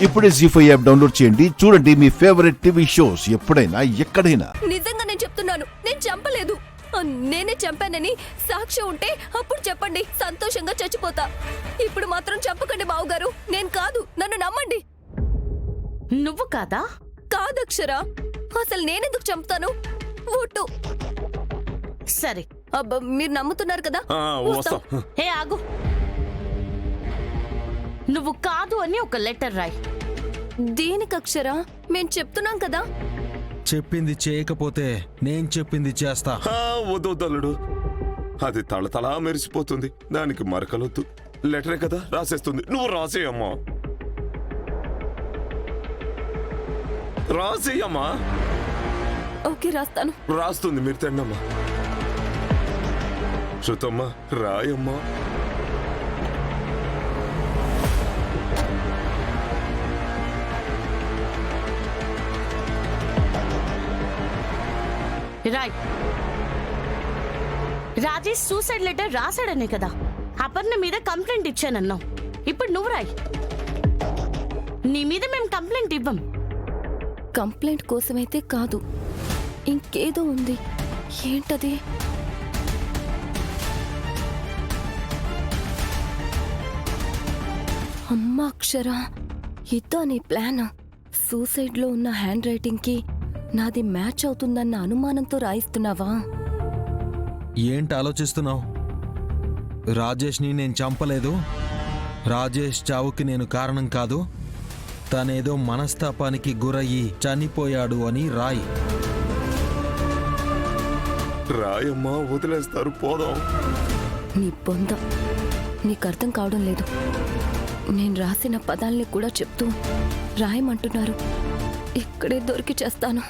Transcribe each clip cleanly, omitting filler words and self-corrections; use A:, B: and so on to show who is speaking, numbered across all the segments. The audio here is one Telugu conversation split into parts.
A: ఇప్పుడే జీ5 యాప్ డౌన్లోడ్ చేయండి. చూడండి మీ ఫేవరెట్ టీవీ షోస్ ఎప్పుడైనా ఎక్కడైనా.
B: నిజంగా నేను చెప్తున్నాను, నేను చంపలేదు. నేనే చంపానని సాక్ష్యం ఉంటే అప్పుడు చెప్పండి, సంతోషంగా చచ్చిపోతా. ఇప్పుడు మాత్రం చంపకండి బావగారు. నేను కాదు, నన్ను నమ్మండి.
C: నువ్వు కాదా?
B: కాదక్షరా, అసలు నేనెందుకు చంపుతాను? ఒట్టు.
C: సరే,
B: అబ్బా, మీరు నమ్ముతున్నారు కదా.
D: వస్తా.
C: హే ఆగు. నువ్వు కాదు అని ఒక లెటర్ రాయి.
B: దేనికి అక్షరా? మేం చెప్తున్నాం కదా.
E: చెప్పింది చేయకపోతే నేను చెప్పింది చేస్తా.
D: వద్దొద్దలుడు, అది తళతళా మెరిసిపోతుంది. దానికి మరకలొద్దు. లెటరే కదా, రాసేస్తుంది. నువ్వు రాసేయమ్మా, రాసేయమ్మా.
B: ఓకే, రాస్తాను.
D: రాస్తుంది, మీరు తిన్నమ్మా. శృతమ్మా, రాయమ్మా.
C: రాయ్. రాజేష్ సూసైడ్ లెటర్ రాశాడనే కదా అపర్ణ మీద కంప్లైంట్ ఇచ్చానన్నావు. ఇప్పుడు నువ్వు రాయ్. నీ మీద మేము కంప్లైంట్ ఇవ్వం.
B: కంప్లైంట్ కోసమైతే కాదు, ఇంకేదో ఉంది. ఏంటది? అమ్మా అక్షరా, ఇద్దా నీ ప్లాన్? సూసైడ్ లో ఉన్న హ్యాండ్ రైటింగ్ కి నాది మ్యాచ్ అవుతుందన్న అనుమానంతో రాయిస్తున్నావా?
E: ఏంటి ఆలోచిస్తున్నావు? రాజేష్ని నేను చంపలేదు. రాజేష్ చావుకి నేను కారణం కాదు. తనేదో మనస్తాపానికి గురయ్యి చనిపోయాడు అని రాయి.
D: రాయమ్మా, వదిలేస్తారు, పోదాం.
B: నీ బొంద, నీకు అర్థం కావడం లేదు. నేను రాసిన పదాల్ని కూడా చెప్తూ రాయమంటున్నారు. ఇక్కడే దొరికి చేస్తాను.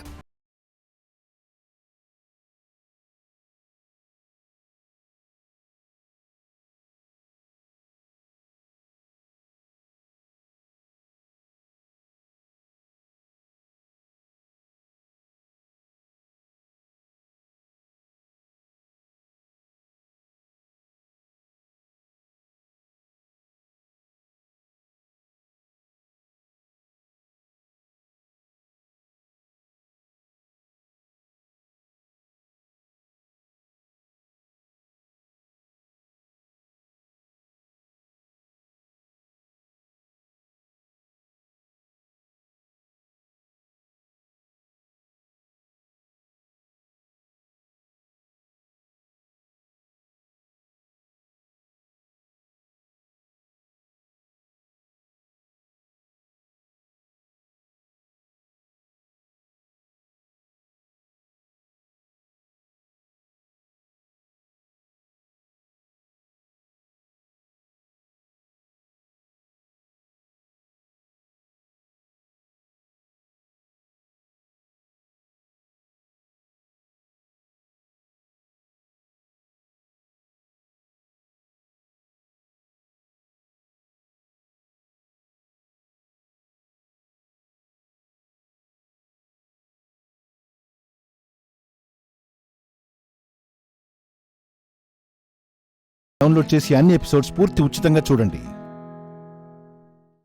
A: డౌన్లోడ్ చేసి అన్ని ఎపిసోడ్స్ పూర్తి ఉచితంగా చూడండి.